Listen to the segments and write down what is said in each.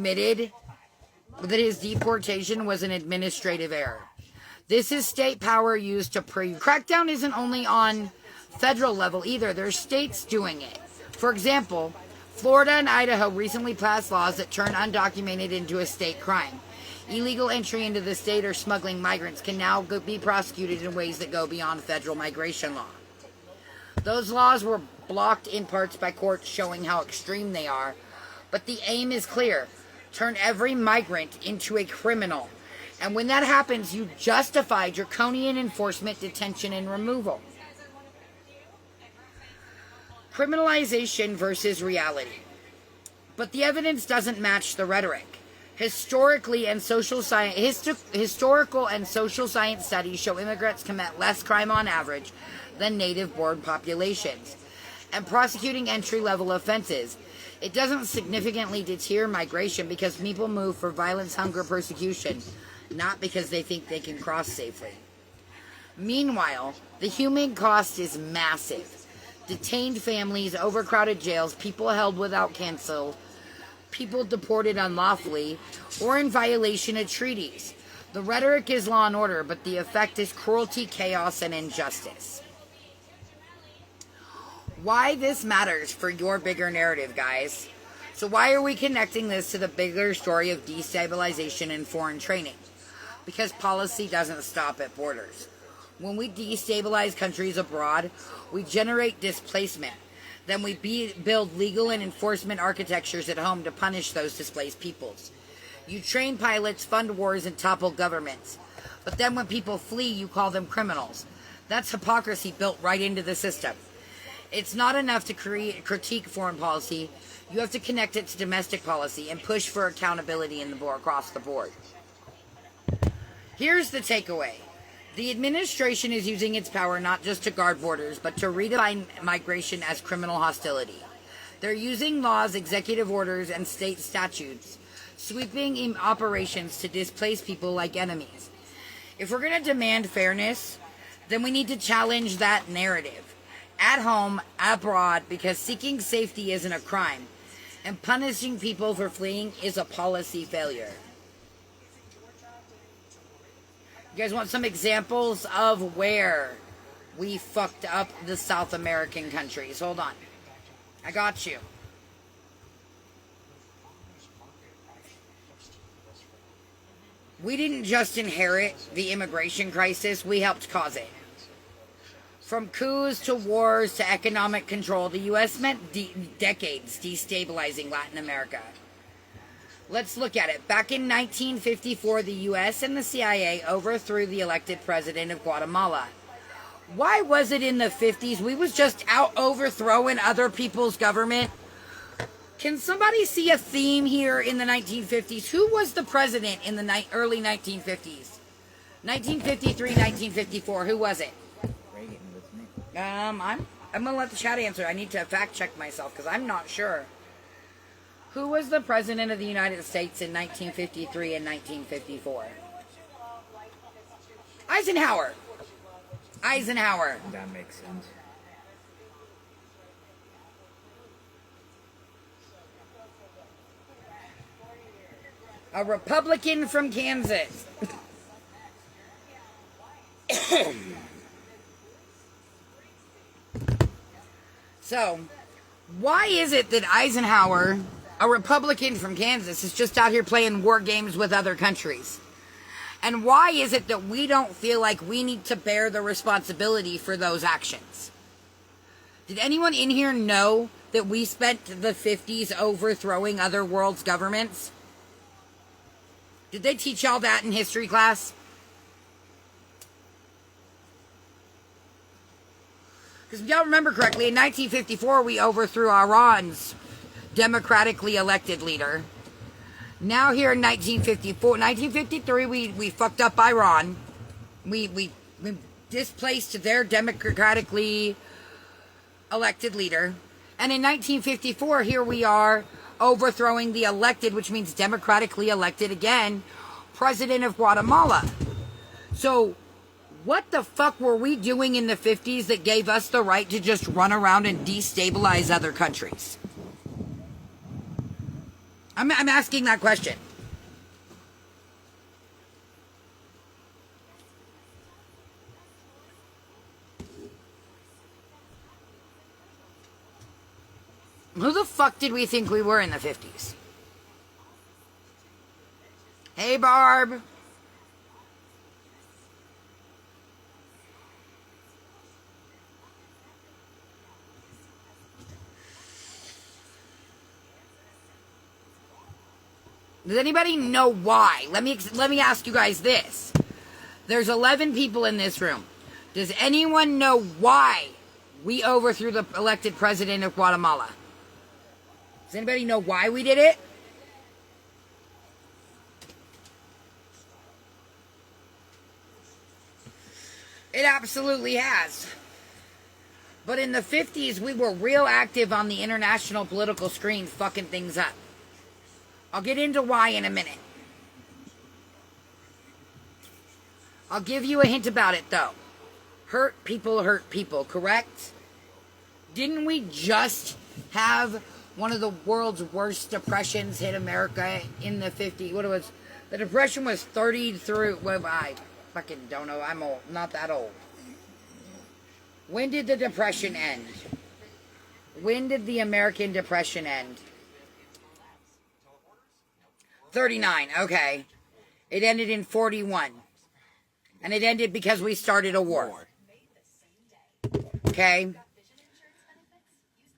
admitted that his deportation was an administrative error. This is state power used to crackdown isn't only on federal level either. There's states doing it. For example, Florida and Idaho recently passed laws that turn undocumented into a state crime. Illegal entry into the state or smuggling migrants can now be prosecuted in ways that go beyond federal migration law. Those laws were blocked in parts by courts showing how extreme they are, but the aim is clear. Turn every migrant into a criminal. And when that happens, you justify draconian enforcement, detention, and removal. Criminalization versus reality. But the evidence doesn't match the rhetoric. Historical and social science studies show immigrants commit less crime on average than native-born populations. And prosecuting entry-level offenses, it doesn't significantly deter migration because people move for violence, hunger, persecution, not because they think they can cross safely. Meanwhile, the human cost is massive. Detained families, overcrowded jails, people held without counsel, people deported unlawfully, or in violation of treaties. The rhetoric is law and order, but the effect is cruelty, chaos, and injustice. Why this matters for your bigger narrative, guys. So why are we connecting this to the bigger story of destabilization and foreign training? Because policy doesn't stop at borders. When we destabilize countries abroad, we generate displacement. Then we build legal and enforcement architectures at home to punish those displaced peoples. You train pilots, fund wars, and topple governments. But then when people flee, you call them criminals. That's hypocrisy built right into the system. It's not enough to critique foreign policy. You have to connect it to domestic policy and push for accountability across the board. Here's the takeaway. The administration is using its power not just to guard borders, but to redefine migration as criminal hostility. They're using laws, executive orders, and state statutes, sweeping in operations to displace people like enemies. If we're going to demand fairness, then we need to challenge that narrative. At home, abroad, because seeking safety isn't a crime, and punishing people for fleeing is a policy failure. You guys want some examples of where we fucked up the South American countries? Hold on. I got you. We didn't just inherit the immigration crisis, we helped cause it. From coups to wars to economic control, the U.S. spent decades destabilizing Latin America. Let's look at it. Back in 1954, the U.S. and the CIA overthrew the elected president of Guatemala. Why was it in the 50s we was just out overthrowing other people's government? Can somebody see a theme here in the 1950s? Who was the president in the early 1950s? 1953, 1954, who was it? Reagan was me. I'm going to let the chat answer. I need to fact check myself because I'm not sure. Who was the president of the United States in 1953 and 1954? Eisenhower. Eisenhower. That makes sense. A Republican from Kansas. So, why is it that Eisenhower, a Republican from Kansas, is just out here playing war games with other countries? And why is it that we don't feel like we need to bear the responsibility for those actions? Did anyone in here know that we spent the 50s overthrowing other world's governments? Did they teach y'all that in history class? Because if y'all remember correctly, in 1954 we overthrew Iran's democratically elected leader. Now here in 1953 we fucked up Iran. We displaced their democratically elected leader. And in 1954 here we are overthrowing the elected, which means democratically elected again, president of Guatemala. So what the fuck were we doing in the 50s that gave us the right to just run around and destabilize other countries? I'm asking that question. Who the fuck did we think we were in the 50s? Hey, Barb. Does anybody know why? Let me ask you guys this. There's 11 people in this room. Does anyone know why we overthrew the elected president of Guatemala? Does anybody know why we did it? It absolutely has. But in the 50s, we were real active on the international political screen fucking things up. I'll get into why in a minute. I'll give you a hint about it, though. Hurt people, correct? Didn't we just have one of the world's worst depressions hit America in the 50s? What it was? The depression was 30 through... Well, I fucking don't know. I'm old. Not that old. When did the depression end? When did the American depression end? 39, okay. It ended in 41. And it ended because we started a war. Okay?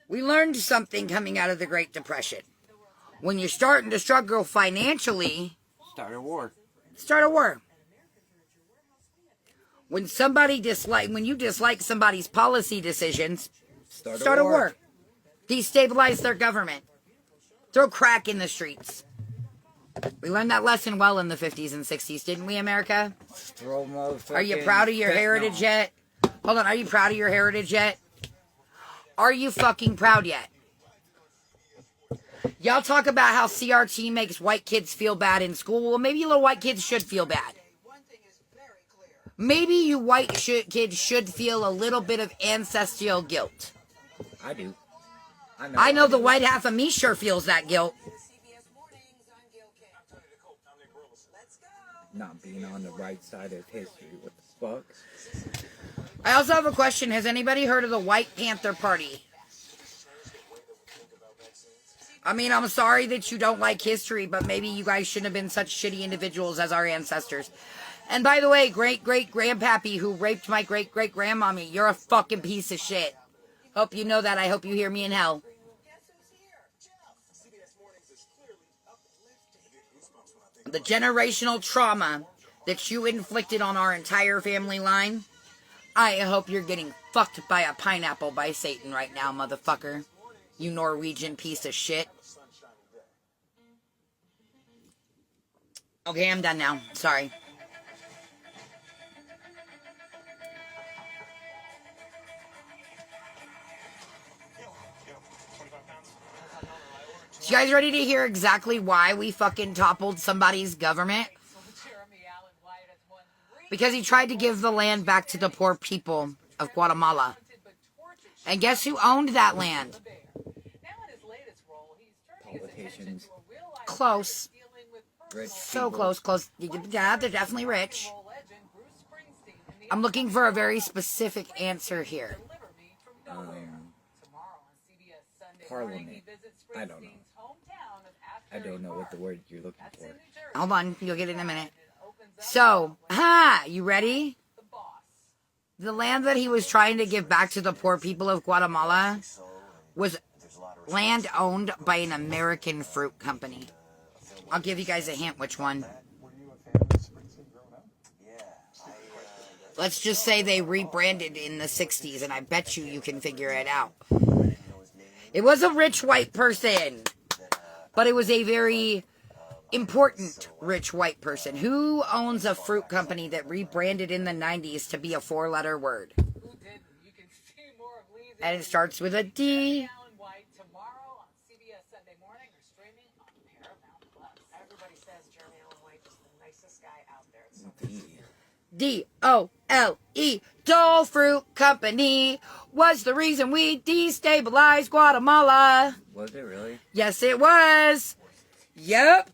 We learned something coming out of the Great Depression. When you're starting to struggle financially... Start a war. Start a war. When you dislike somebody's policy decisions, start a war. Destabilize their government. Throw crack in the streets. We learned that lesson well in the 50s and 60s, didn't we, America? Are you proud of your heritage yet? Hold on, are you proud of your heritage yet? Are you fucking proud yet? Y'all talk about how CRT makes white kids feel bad in school. Well, maybe little white kids should feel bad. Maybe you kids should feel a little bit of ancestral guilt. I do. I know the white half of me sure feels that guilt. Not being on the right side of history. What the fuck? I also have a question. Has anybody heard of the White Panther Party? I mean, I'm sorry that you don't like history, but maybe you guys shouldn't have been such shitty individuals as our ancestors. And by the way, great-great-grandpappy who raped my great-great-grandmommy, you're a fucking piece of shit. Hope you know that. I hope you hear me in hell. The generational trauma that you inflicted on our entire family line, I hope you're getting fucked by a pineapple by Satan right now, motherfucker. You Norwegian piece of shit. Okay, I'm done now. Sorry. So you guys ready to hear exactly why we fucking toppled somebody's government? Because he tried to give the land back to the poor people of Guatemala. And guess who owned that land? Politicians. Close. Rich So people. close. Yeah, they're definitely rich. I'm looking for a very specific answer here. Parliament. I don't know. I don't know what the word you're looking for. Hold on, you'll get it in a minute. So, you ready? The land that he was trying to give back to the poor people of Guatemala was land owned by an American fruit company. I'll give you guys a hint which one. Let's just say they rebranded in the 60s, and I bet you can figure it out. It was a rich white person, but it was a very important rich white person. Who owns a fruit company that rebranded in the 90s to be a 4-letter word? And it starts with a D. D-O-L-E, Dole Fruit Company was the reason we destabilized Guatemala. Was it really? Yes, it was. Yep.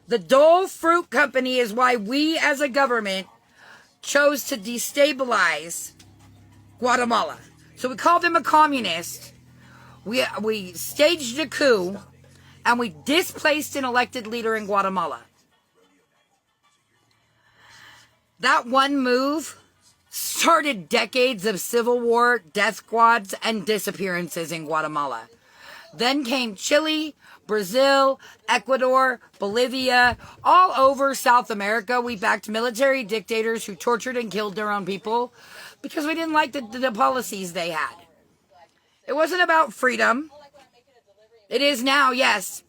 The Dole Fruit Company is why we as a government chose to destabilize Guatemala. So we called him a communist. We staged a coup, and we displaced an elected leader in Guatemala. That one move started decades of civil war, death squads, and disappearances in Guatemala. Then came Chile, Brazil, Ecuador, Bolivia, all over South America. We backed military dictators who tortured and killed their own people because we didn't like the policies they had. It wasn't about freedom. It is now, yes.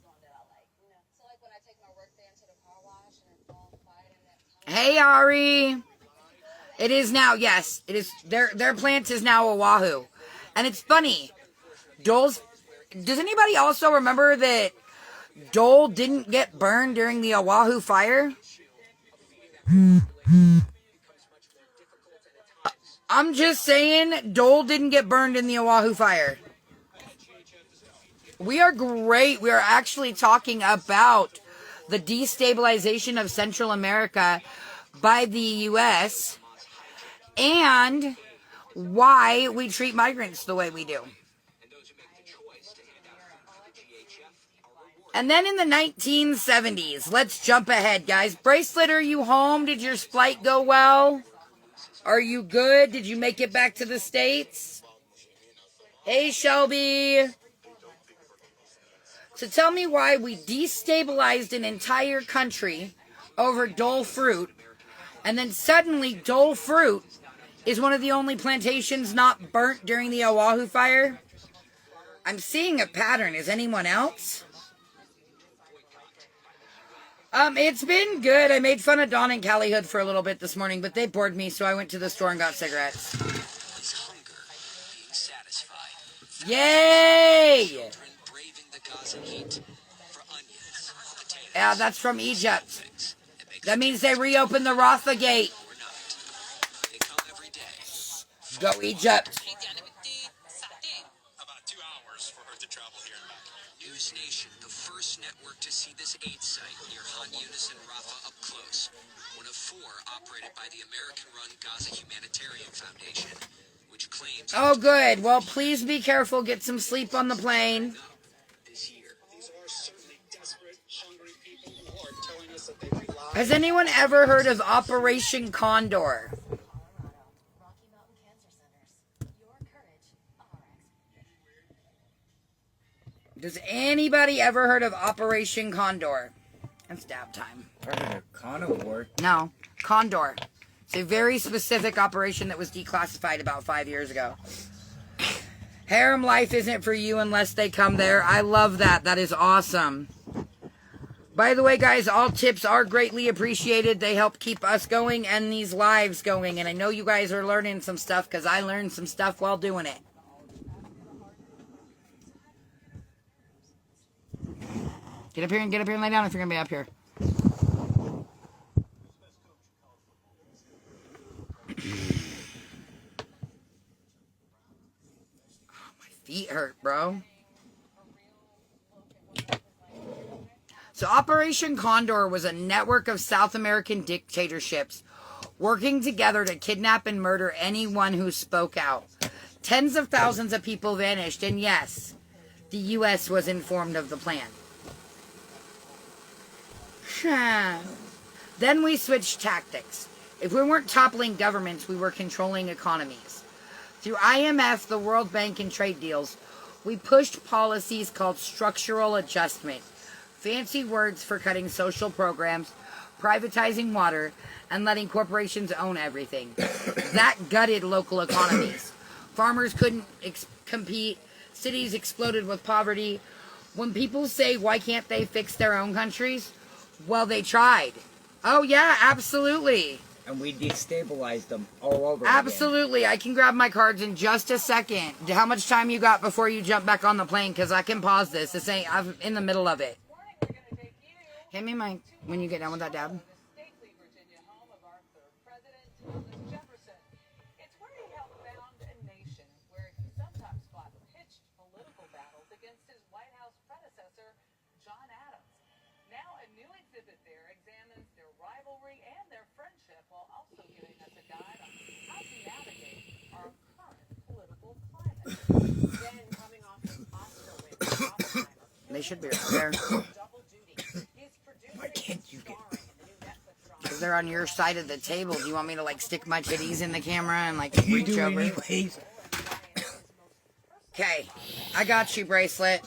Hey, Ari. It is now, yes. It is. Their plant is now Oahu. And it's funny. Does anybody also remember that Dole didn't get burned during the Oahu fire? I'm just saying, Dole didn't get burned in the Oahu fire. We are great. We are actually talking about the destabilization of Central America by the U.S. and why we treat migrants the way we do. And then in the 1970s, let's jump ahead, guys. Bracelet, are you home? Did your flight go well? Are you good? Did you make it back to the States? Hey, Shelby. So tell me why we destabilized an entire country over Dole fruit, and then suddenly Dole fruit is one of the only plantations not burnt during the Oahu fire. I'm seeing a pattern. Is anyone else? It's been good. I made fun of Dawn and Callie Hood for a little bit this morning, but they bored me, so I went to the store and got cigarettes. Yay! Yeah, that's from Egypt. That means they reopened the Rafah Gate. Go Egypt. About 2 hours for her to travel here. News Nation, the first network to see this aid site near Han Yunis and Rafah up close. One of 4 operated by the American-run Gaza Humanitarian Foundation, which claims... Oh, good. Well, please be careful. Get some sleep on the plane. This year. These are certainly desperate, hungry people who are telling us that they rely... Has anyone ever heard of Operation Condor? Does anybody ever heard of Operation Condor? It's dab time. Part of the carnivore. No, Condor. It's a very specific operation that was declassified about 5 years ago. Harem life isn't for you unless they come there. I love that. That is awesome. By the way, guys, all tips are greatly appreciated. They help keep us going and these lives going. And I know you guys are learning some stuff because I learned some stuff while doing it. Get up here and lay down if you're going to be up here. My feet hurt, bro. So Operation Condor was a network of South American dictatorships working together to kidnap and murder anyone who spoke out. Tens of thousands of people vanished, and yes, the U.S. was informed of the plan. Then we switched tactics. If we weren't toppling governments, we were controlling economies. Through IMF, the World Bank, and trade deals, we pushed policies called structural adjustment. Fancy words for cutting social programs, privatizing water, and letting corporations own everything. That gutted local economies. Farmers couldn't compete. Cities exploded with poverty. When people say, why can't they fix their own countries? Well, they tried. Oh, yeah, absolutely. And we destabilized them all over Absolutely. again. I can grab my cards in just a second. How much time you got before you jump back on the plane? Because I can pause this. This ain't, I'm in the middle of it. Hit me, Mike, when you get done with that dab. exhibit there examines their rivalry and their friendship while also giving us a guide on how to navigate our current political climate. Then, coming off his Oscar win for Oppenheimer, They should be right there. double duty. He's Why producing can't you get... starring in the new Netflix drama. Because they're on your side of the table. Do you want me to, like, stick my titties in the camera and, like, You reach do over? anyways. Okay. I got you, Bracelet.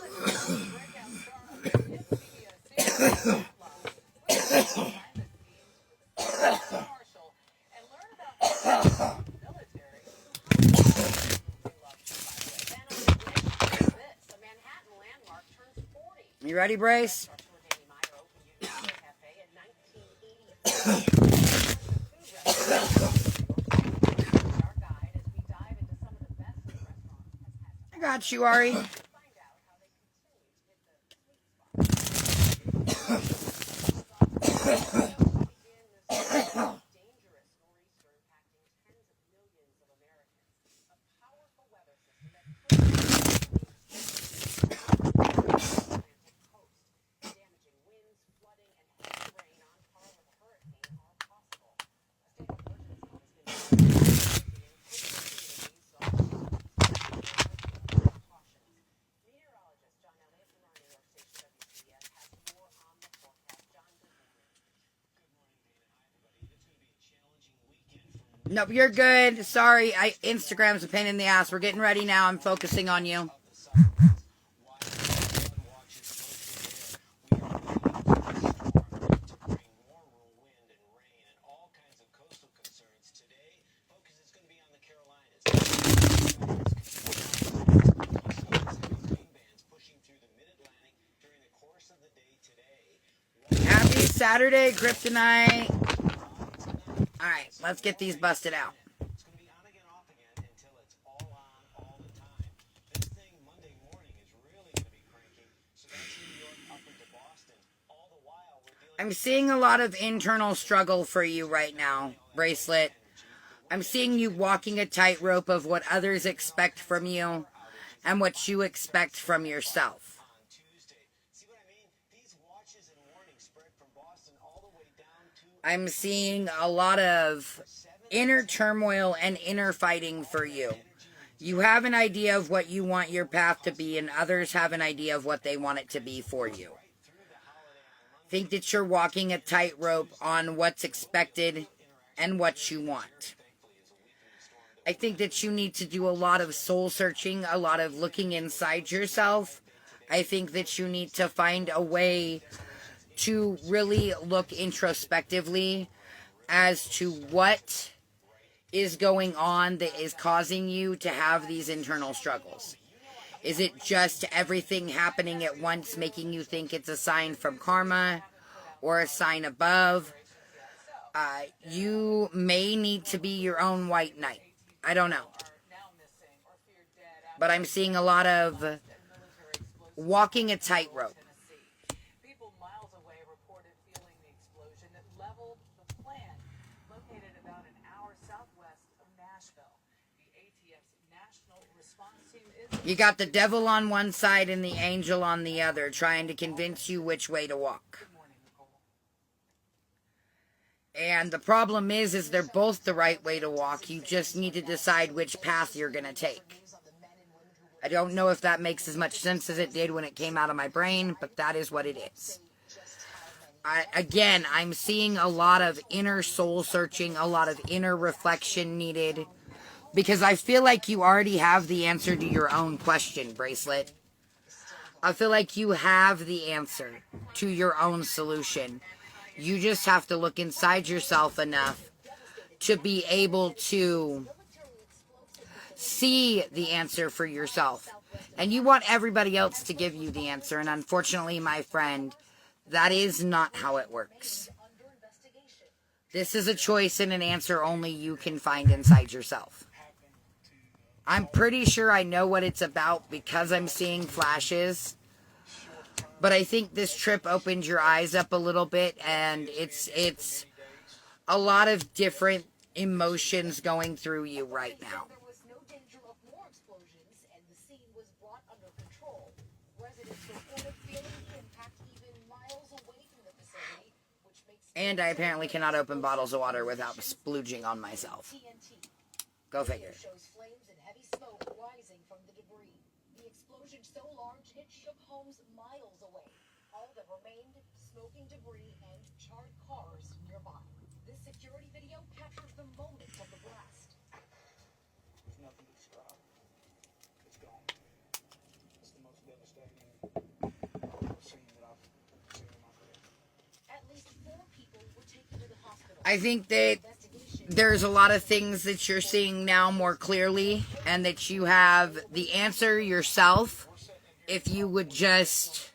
You ready, Brace? I got you, Ari. Nope, you're good. Sorry, Instagram's a pain in the ass. We're getting ready now. I'm focusing on you. Happy Saturday, Kryptonite. Alright, let's get these busted out. It's going to be on again, off again until it's all on all the time. This thing Monday morning is really going to be cranky. So that's New York up into Boston. All the while we're dealing I'm seeing a lot of internal struggle for you right now, Bracelet. I'm seeing you walking a tightrope of what others expect from you and what you expect from yourself. on Tuesday. See what I mean? These watches and warnings spread from Boston all the way down to I'm seeing a lot of inner turmoil and inner fighting for you. You have an idea of what you want your path to be, and others have an idea of what they want it to be for you. Think that you're walking a tightrope on what's expected and what you want. I think that you need to do a lot of soul searching, a lot of looking inside yourself. I think that you need to find a way to really look introspectively as to what is going on that is causing you to have these internal struggles. Is it just everything happening at once making you think it's a sign from karma or a sign above? You may need to be your own white knight. I don't know. But I'm seeing a lot of walking a tightrope. People miles away reported feeling the explosion that leveled the plant located about an hour southwest of Nashville. The ATF's national response team is... You got the devil on one side and the angel on the other, trying to convince you which way to walk. And the problem is they're both the right way to walk. You just need to decide which path you're going to take. I don't know if that makes as much sense as it did when it came out of my brain, but that is what it is. I'm seeing a lot of inner soul searching, a lot of inner reflection needed, because I feel like you already have the answer to your own question, Bracelet. I feel like you have the answer to your own solution. You just have to look inside yourself enough to be able to see the answer for yourself. And you want everybody else to give you the answer. And unfortunately, my friend, that is not how it works. This is a choice and an answer only you can find inside yourself. I'm pretty sure I know what it's about because I'm seeing flashes. But I think this trip opened your eyes up a little bit, and it's a lot of different emotions going through you right now. There was no danger of more explosions, and the scene was brought under control. Residents reported feeling the impact even miles away from the facility, And I apparently cannot open bottles of water without splooging on myself. TNT. Go figure. Shows flames and heavy smoke rising from the debris. The explosion so large it shook homes miles away. All that remained, smoking debris and charred cars nearby. This security video captures the moments of the blast. There's nothing to describe. It's gone. It's the most devastating scene that I've seen in my career. At least 4 people were taken to the hospital. I think that there's a lot of things that you're seeing now more clearly, and that you have the answer yourself if you would just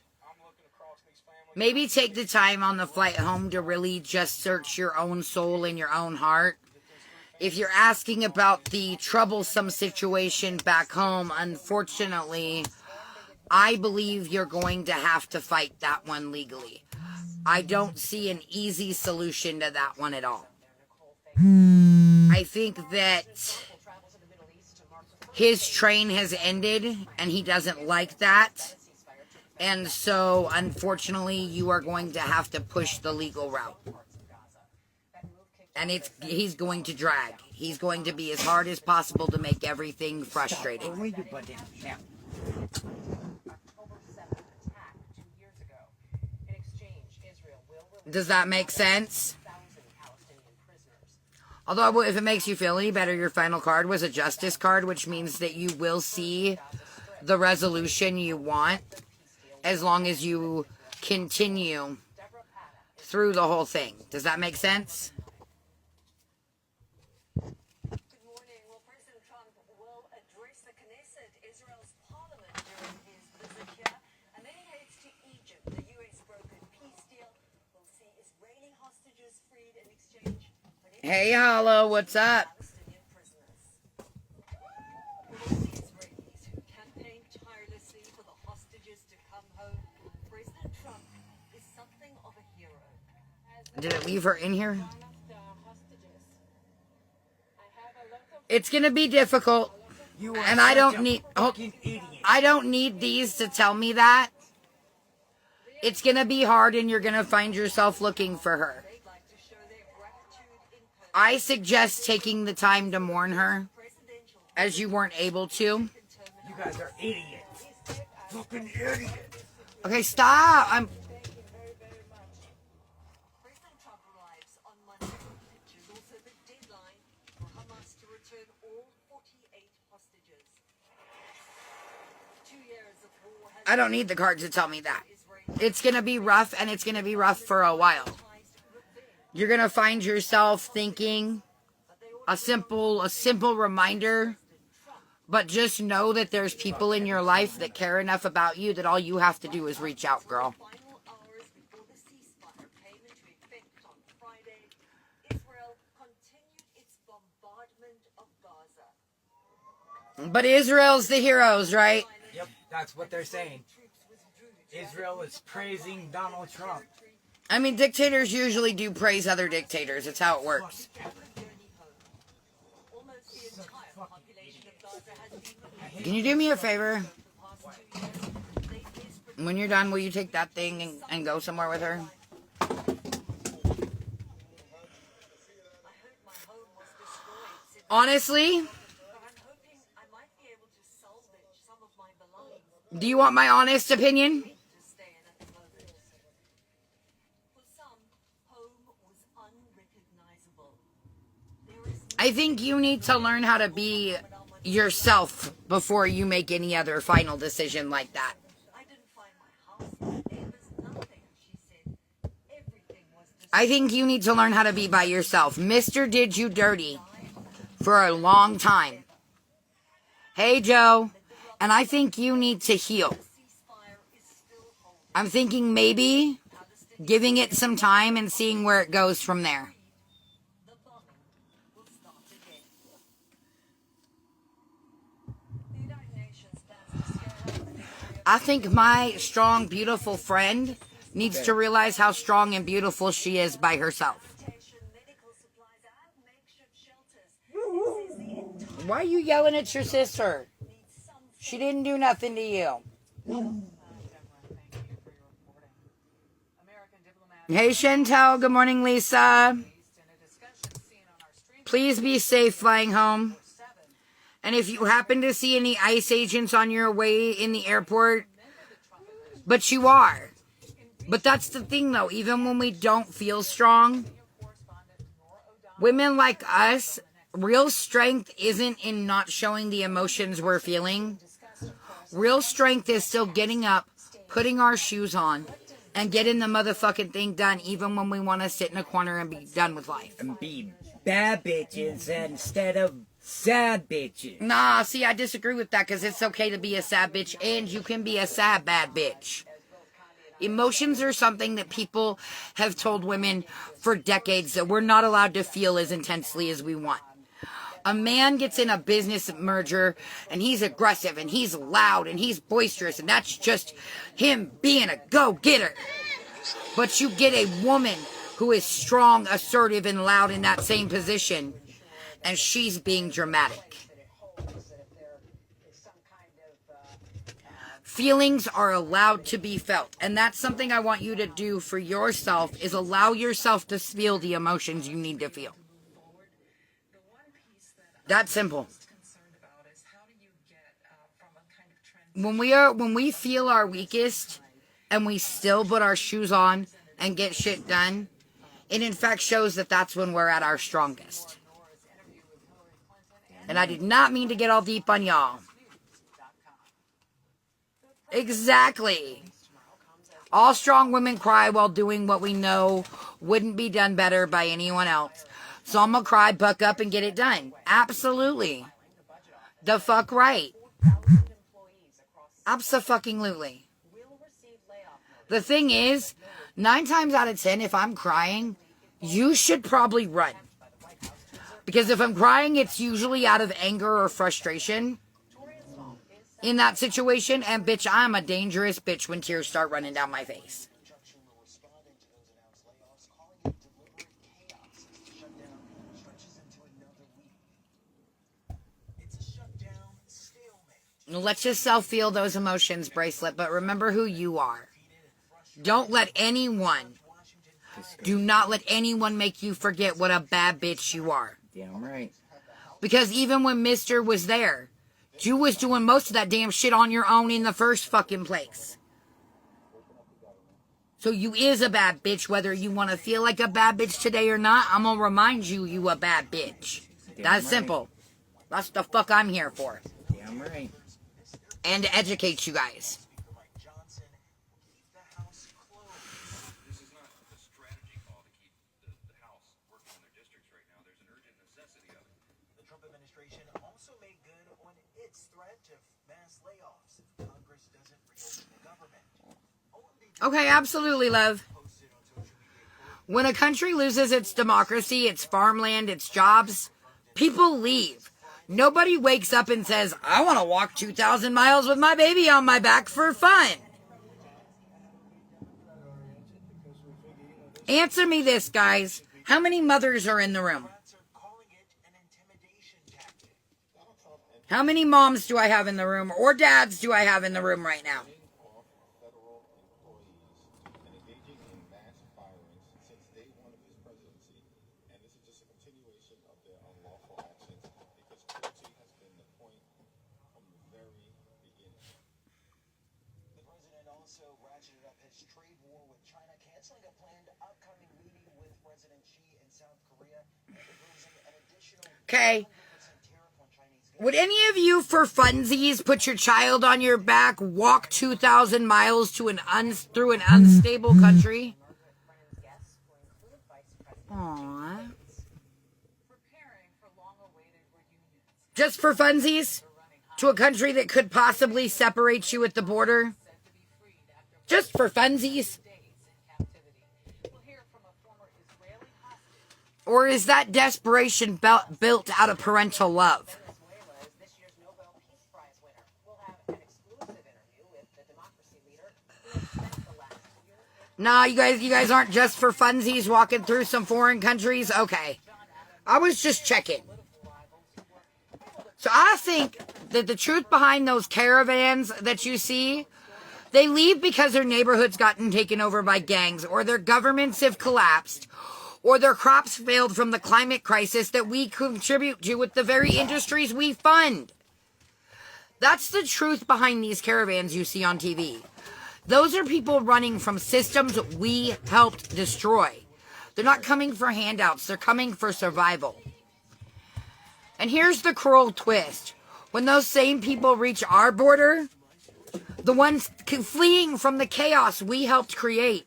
maybe take the time on the flight home to really just search your own soul and your own heart. If you're asking about the troublesome situation back home, unfortunately, I believe you're going to have to fight that one legally. I don't see an easy solution to that one at all. I think that his train has ended, and he doesn't like that. And so, unfortunately, you are going to have to push the legal route. And he's going to drag. He's going to be as hard as possible to make everything frustrating. Only your butt down. Now. October 7th attack 2 years ago. In exchange, Israel will release Does that make sense? 1,000 Palestinian prisoners. Although, if it makes you feel any better, your final card was a justice card, which means that you will see the resolution you want as long as you continue through the whole thing. Does that make sense? Good morning. Well, President Trump will address the Knesset, Israel's parliament, during his visit here. And then he heads to Egypt. The U.S. brokered peace deal will see Israeli hostages freed in exchange for Hey, Hollow, what's up? Palestinian prisoners. For all the Israelis who campaigned tirelessly for the hostages to come home, President Trump is something of a hero. Did it leave her in here? One of the hostages. I have a lot of It's going to be difficult. You are And I such don't a need... fucking idiot. I don't need these to tell me that. It's going to be hard, and you're going to find yourself looking for her. They'd like to show their gratitude in person. I suggest taking the time to mourn her, Presidential as you weren't able to. You guys are idiots. Fucking idiots. Okay, stop. President Trump arrives on Monday, which is also the deadline for Hamas to return all 48 hostages. 2 years of war has I don't need the cards to tell me that. Israeli It's going to be rough, and it's going to be rough for a while. ties revenge, You're going to find yourself thinking a simple reminder, but just know that there's people in your life that care enough about you that all you have to do is reach out, girl. final hours before the ceasefire came into effect on Friday, Israel continued its bombardment of Gaza. But Israel's the heroes, right? Yep, that's what they're saying. Israel is praising Donald Trump. I mean, dictators usually do praise other dictators. It's how it works. Almost the entire population of Gaza has been Can you do me a favor? the past 2 years. They desperately When you're done, will you take that thing and go somewhere with her? I hope my home was destroyed, said Honestly, but I'm hoping I might be able to salvage some of my belongings do you want my honest opinion? to stay in at the moment. For some, home was unrecognizable. There is I think you need to learn how to be yourself before you make any other final decision like that. I didn't find my house. There was nothing, she said. Everything was destroyed. I think you need to learn how to be by yourself. Mr. did you dirty for a long time. Hey, Joe. And I think you need to heal. Ceasefire is still on. I'm thinking maybe giving it some time and seeing where it goes from there. The bombing will start again. The United Nations plans to scale up the victory of I think my strong, beautiful friend needs to realize how strong and beautiful she is by herself. sanitation, medical supplies, and makeshift shelters. It says the entire Why are you yelling at your sister? needs some She didn't do nothing to you. Deborah, thank you for your reporting. American diplomat Hey, Chantel. Good morning, Lisa. Please be safe flying home. And if you happen to see any ICE agents on your way in the airport, but you are. But that's the thing, though. Even when we don't feel strong, women like us, real strength isn't in not showing the emotions we're feeling. Real strength is still getting up, putting our shoes on, and getting the motherfucking thing done, even when we want to sit in a corner and be done with life. And be bad bitches instead of sad bitches. Nah, see, I disagree with that, because it's okay to be a sad bitch, and you can be a sad bad bitch. Emotions are something that people have told women for decades that we're not allowed to feel as intensely as we want. A man gets in a business merger and he's aggressive and he's loud and he's boisterous, and that's just him being a go-getter. But you get a woman who is strong, assertive, and loud in that same position, and she's being dramatic. Feelings are allowed to be felt, and that's something I want you to do for yourself, is allow yourself to feel the emotions you need to feel. That's simple. When we feel our weakest and we still put our shoes on and get shit done, it in fact shows that that's when we're at our strongest. And I did not mean to get all deep on y'all. Exactly. All strong women cry while doing what we know wouldn't be done better by anyone else. So I'm gonna cry, buck up, and get it done. Absolutely. The fuck right. Abso-fucking-lutely. The thing is, 9 times out of 10, if I'm crying, you should probably run. Because if I'm crying, it's usually out of anger or frustration in that situation. And bitch, I'm a dangerous bitch when tears start running down my face. Let yourself feel those emotions, Bracelet, but remember who you are. Don't let anyone, do not let anyone make you forget what a bad bitch you are. Damn right. Because even when Mr. was there, you was doing most of that damn shit on your own in the first fucking place. So you is a bad bitch, whether you want to feel like a bad bitch today or not. I'm going to remind you a bad bitch. That's simple. That's the fuck I'm here for. Damn right. And to educate you guys. This is not a strategy call to keep the House working on their districts right now. There's an urgent necessity of it. The Trump administration also made good on its threat of mass layoffs if Congress doesn't reopen the government. Okay, absolutely, love. When a country loses its democracy, its farmland, its jobs, people leave. Nobody wakes up and says, I want to walk 2,000 miles with my baby on my back for fun. Answer me this, guys. How many mothers are in the room? How many moms do I have in the room, or dads do I have in the room right now? Okay. Would any of you, for funsies, put your child on your back, walk 2,000 miles to through an unstable country? Aww. Just for funsies? To a country that could possibly separate you at the border? Just for funsies? Or is that desperation built out of parental love? Nah, you guys aren't just for funsies walking through some foreign countries? Okay. I was just checking. So I think that the truth behind those caravans that you see, They leave because their neighborhood's gotten taken over by gangs, or their governments have collapsed, or their crops failed from the climate crisis that we contribute to with the very industries we fund. That's the truth behind these caravans you see on TV. Those are people running from systems we helped destroy. They're not coming for handouts. They're coming for survival. And here's the cruel twist. When those same people reach our border, the ones fleeing from the chaos we helped create,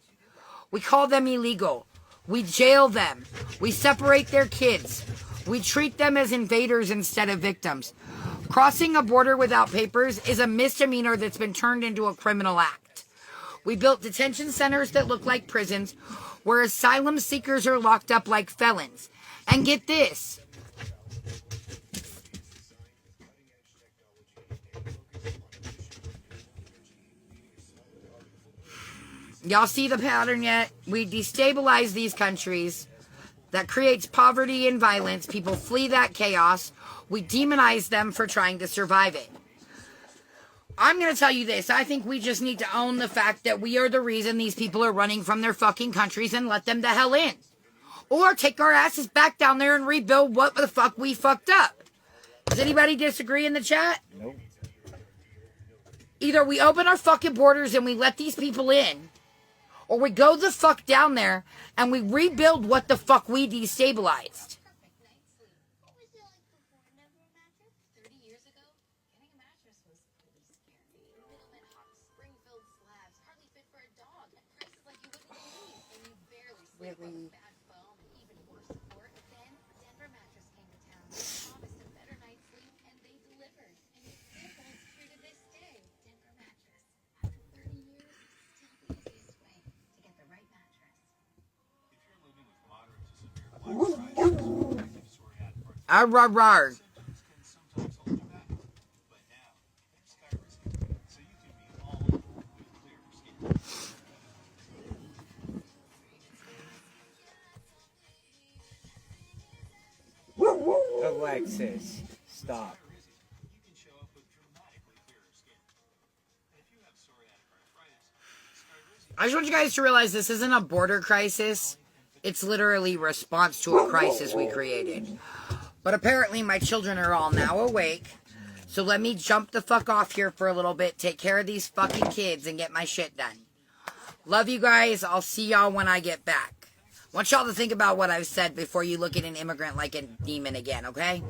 we call them illegal. We jail them. We separate their kids. We treat them as invaders instead of victims. Crossing a border without papers is a misdemeanor that's been turned into a criminal act. We built detention centers that look like prisons, where asylum seekers are locked up like felons. And get this. Y'all see the pattern yet? We destabilize these countries. That creates poverty and violence. People flee that chaos. We demonize them for trying to survive it. I'm going to tell you this. I think we just need to own the fact that we are the reason these people are running from their fucking countries and let them the hell in. Or take our asses back down there and rebuild what the fuck we fucked up. Does anybody disagree in the chat? Nope. Either we open our fucking borders and we let these people in, or we go the fuck down there and we rebuild what the fuck we destabilized. Perfect night's sleep. What was it like before? Never a mattress? 30 years ago, getting a mattress was pretty scary. Middleman hot, spring-filled slabs, hardly fit for a dog, at prices like you wouldn't believe, and you barely sleep on bad foam and even worse support. Then Denver Mattress came to town. They promised a better night's sleep, and they delivered. And it still holds true to this day. Denver Mattress. After 30 years, still the easiest way to get the right mattress. If you're living with moderate to severe black active psoriatic arthritis, Arr. symptoms can sometimes hold you back. But now, there's Skyrizi, so you can be all over with clearer skin. Alexis, stop. You can show up with dramatically clearer skin. And if you have psoriatic arthritis, Skyrizi I just want you guys to realize this isn't a border crisis. It's literally response to a crisis we created. But apparently my children are all now awake. So let me jump the fuck off here for a little bit, take care of these fucking kids, and get my shit done. Love you guys. I'll see y'all when I get back. Want y'all to think about what I've said before you look at an immigrant like a demon again, okay?